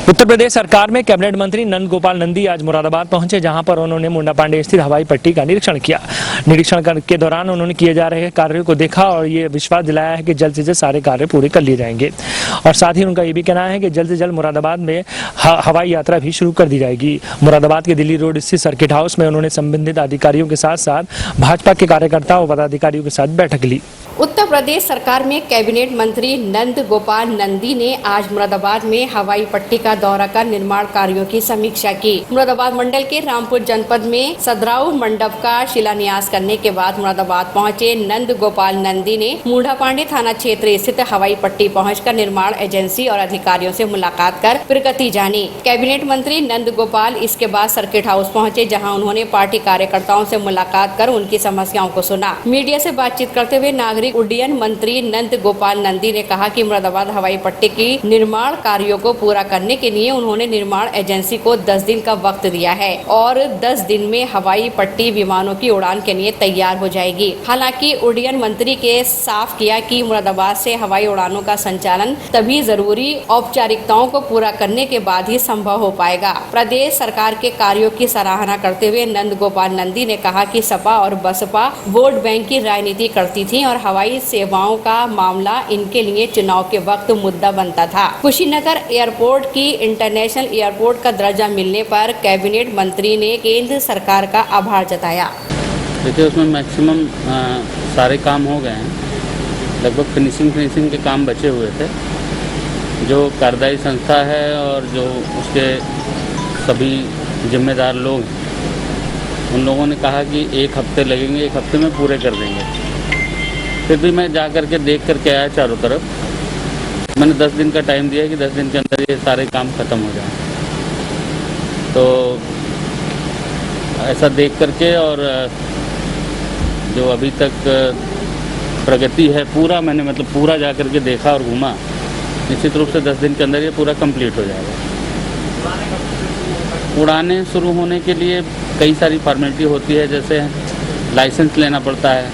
उत्तर प्रदेश सरकार में कैबिनेट मंत्री नंद गोपाल नंदी आज मुरादाबाद पहुंचे, जहां पर उन्होंने मुंडा पांडे स्थित हवाई पट्टी का निरीक्षण किया। निरीक्षण के दौरान उन्होंने किए जा रहे कार्यों को देखा और ये विश्वास दिलाया है कि जल्द से जल्द सारे कार्य पूरे कर लिए जाएंगे। और साथ ही उनका ये भी कहना है कि जल्द से जल्द मुरादाबाद में हवाई यात्रा भी शुरू कर दी जाएगी। मुरादाबाद के दिल्ली रोड स्थित सर्किट हाउस में उन्होंने संबंधित अधिकारियों के साथ साथ भाजपा के कार्यकर्ताओं व पदाधिकारियों के साथ बैठक ली। उत्तर प्रदेश सरकार में कैबिनेट मंत्री नंद गोपाल नंदी ने आज मुरादाबाद में हवाई पट्टी का दौरा कर निर्माण कार्यों की समीक्षा की। मुरादाबाद मंडल के रामपुर जनपद में सदराऊ मंडप का शिलान्यास करने के बाद मुरादाबाद पहुंचे नंद गोपाल नंदी ने मुंडा पांडे थाना क्षेत्र स्थित हवाई पट्टी पहुंचकर निर्माण एजेंसी और अधिकारियों से मुलाकात कर प्रगति जानी। कैबिनेट मंत्री नंद गोपाल इसके बाद सर्किट हाउस पहुंचे, जहां उन्होंने पार्टी कार्यकर्ताओं से मुलाकात कर उनकी समस्याओं को सुना। मीडिया से बातचीत करते हुए नागरिक उड्डयन मंत्री नंद गोपाल नंदी ने कहा कि मुरादाबाद हवाई पट्टी की निर्माण कार्यों को पूरा करने के लिए उन्होंने निर्माण एजेंसी को 10 दिन का वक्त दिया है और 10 दिन में हवाई पट्टी विमानों की उड़ान के लिए तैयार हो जाएगी। हालांकि उड्डयन मंत्री के साफ किया कि मुरादाबाद से हवाई उड़ानों का संचालन तभी जरूरी औपचारिकताओं को पूरा करने के बाद ही संभव हो पाएगा। प्रदेश सरकार के कार्यों की सराहना करते हुए नंद गोपाल नंदी ने कहा कि सपा और बसपा वोट बैंक की राजनीति करती थी और हवाई सेवाओं का मामला इनके लिए चुनाव के वक्त मुद्दा बनता था। कुशीनगर एयरपोर्ट की इंटरनेशनल एयरपोर्ट का दर्जा मिलने पर कैबिनेट मंत्री ने केंद्र सरकार का आभार जताया। देखिए, उसमें मैक्सिमम सारे काम हो गए हैं, लगभग फिनिशिंग के काम बचे हुए थे। जो कार्यदायी संस्था है और जो उसके सभी जिम्मेदार लोग हैं, उन लोगों ने कहा कि 1 हफ्ते लगेंगे, 1 हफ्ते में पूरे कर देंगे। फिर भी मैं जा कर के देख कर के आया चारों तरफ। मैंने 10 दिन का टाइम दिया कि 10 दिन के अंदर ये सारे काम ख़त्म हो जाएं। तो ऐसा देख कर के और जो अभी तक प्रगति है पूरा मैंने पूरा जा कर के देखा और घूमा, निश्चित रूप से 10 दिन के अंदर ये पूरा कंप्लीट हो जाएगा। उड़ानें शुरू होने के लिए कई सारी फॉर्मेलिटी होती है, जैसे लाइसेंस लेना पड़ता है,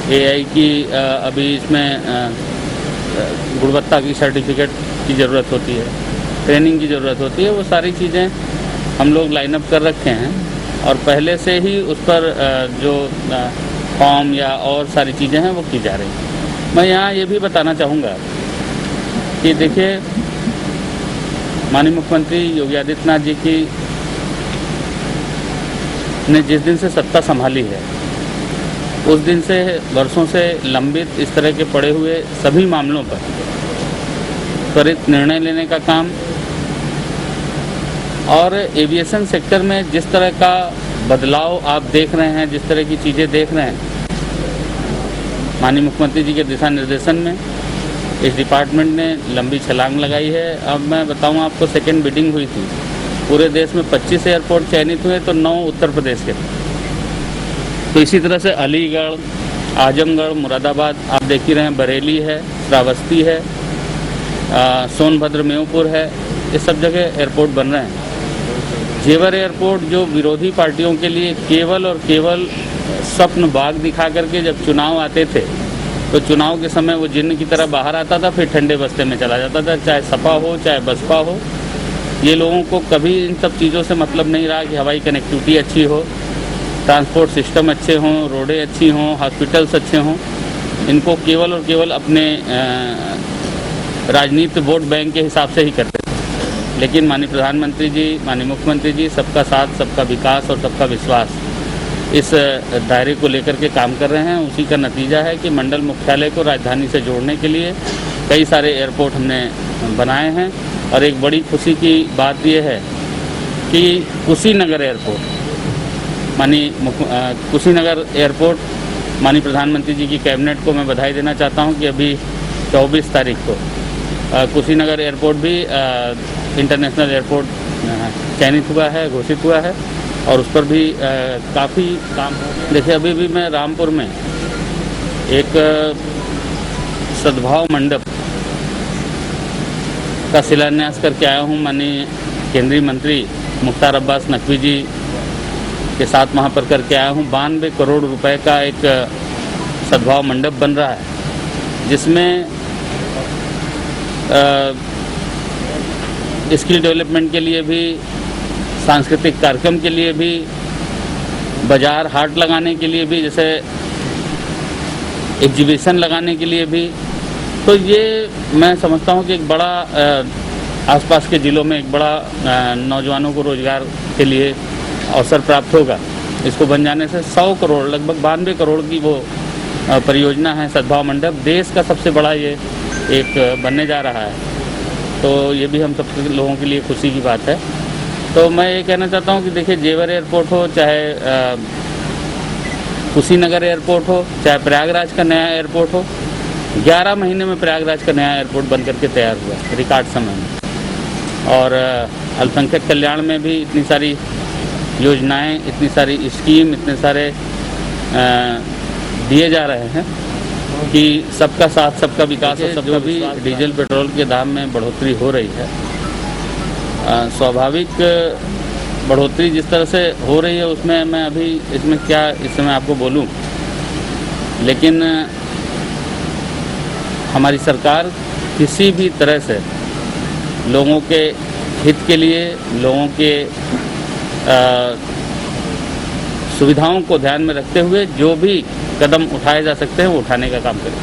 AI की अभी इसमें गुणवत्ता की सर्टिफिकेट की ज़रूरत होती है, ट्रेनिंग की ज़रूरत होती है। वो सारी चीज़ें हम लोग लाइन अप कर रखे हैं और पहले से ही उस पर जो फॉर्म या और सारी चीज़ें हैं वो की जा रही हैं। मैं यहाँ ये भी बताना चाहूँगा कि देखिए, माननीय मुख्यमंत्री योगी आदित्यनाथ जी की ने जिस दिन से सत्ता संभाली है, उस दिन से वर्षों से लंबित इस तरह के पड़े हुए सभी मामलों पर त्वरित निर्णय लेने का काम और एविएशन सेक्टर में जिस तरह का बदलाव आप देख रहे हैं, जिस तरह की चीज़ें देख रहे हैं, माननीय मुख्यमंत्री जी के दिशा निर्देशन में इस डिपार्टमेंट ने लंबी छलांग लगाई है। अब मैं बताऊं आपको, सेकेंड बिडिंग हुई थी, पूरे देश में 25 एयरपोर्ट चयनित हुए तो 9 उत्तर प्रदेश के। तो इसी तरह से अलीगढ़, आजमगढ़, मुरादाबाद आप देख ही रहे हैं, बरेली है, श्रावस्ती है, सोनभद्र, मेवपुर है, ये सब जगह एयरपोर्ट बन रहे हैं। जेवर एयरपोर्ट जो विरोधी पार्टियों के लिए केवल और केवल स्वप्न बाग दिखा करके जब चुनाव आते थे तो चुनाव के समय वो जिन्न की तरह बाहर आता था, फिर ठंडे बस्ते में चला जाता था, चाहे सपा हो चाहे बसपा हो। ये लोगों को कभी इन सब चीज़ों से मतलब नहीं रहा कि हवाई कनेक्टिविटी अच्छी हो, ट्रांसपोर्ट सिस्टम अच्छे हों, रोडें अच्छी हों, हॉस्पिटल्स अच्छे हों। इनको केवल और केवल अपने राजनीति वोट बैंक के हिसाब से ही करते थे। लेकिन माननीय प्रधानमंत्री जी, माननीय मुख्यमंत्री जी सबका साथ, सबका विकास और सबका विश्वास इस दायरे को लेकर के काम कर रहे हैं। उसी का नतीजा है कि मंडल मुख्यालय को राजधानी से जोड़ने के लिए कई सारे एयरपोर्ट हमने बनाए हैं। और एक बड़ी खुशी की बात यह है कि कुशीनगर एयरपोर्ट, कुशीनगर एयरपोर्ट, माननीय प्रधानमंत्री जी की कैबिनेट को मैं बधाई देना चाहता हूं कि अभी 24 तारीख को कुशीनगर एयरपोर्ट भी इंटरनेशनल एयरपोर्ट चयनित हुआ है, घोषित हुआ है और उस पर भी काफ़ी काम हो गया। देखिए, अभी भी मैं रामपुर में एक सद्भाव मंडप का शिलान्यास करके आया हूँ। माननीय केंद्रीय मंत्री मुख्तार अब्बास नकवी जी के साथ वहाँ पर करके आया हूँ। 92 करोड़ रुपए का एक सद्भाव मंडप बन रहा है, जिसमें स्किल डेवलपमेंट के लिए भी, सांस्कृतिक कार्यक्रम के लिए भी, बाजार हाट लगाने के लिए भी, जैसे एग्जीबिशन लगाने के लिए भी। तो ये मैं समझता हूँ कि एक बड़ा आसपास के ज़िलों में एक बड़ा नौजवानों को रोज़गार के लिए अवसर प्राप्त होगा। इसको बन जाने से 100 करोड़, लगभग 92 करोड़ की वो परियोजना है सद्भाव मंडप, देश का सबसे बड़ा ये एक बनने जा रहा है। तो ये भी हम सब लोगों के लिए खुशी की बात है। तो मैं ये कहना चाहता हूँ कि देखिए, जेवर एयरपोर्ट हो, चाहे कुशीनगर एयरपोर्ट हो, चाहे प्रयागराज का नया एयरपोर्ट हो, 11 महीने में प्रयागराज का नया एयरपोर्ट बन करके तैयार हुआ रिकॉर्ड समय में। और अल्पसंख्यक कल्याण में भी इतनी सारी योजनाएं, इतनी सारी स्कीम, इतने सारे दिए जा रहे हैं कि सबका साथ सबका विकास और सबका भी। डीजल पेट्रोल के दाम में बढ़ोतरी हो रही है, स्वाभाविक बढ़ोतरी जिस तरह से हो रही है उसमें मैं अभी इसमें क्या इस समय आपको बोलूं, लेकिन हमारी सरकार किसी भी तरह से लोगों के हित के लिए, लोगों के सुविधाओं को ध्यान में रखते हुए जो भी कदम उठाए जा सकते हैं वो उठाने का काम करें।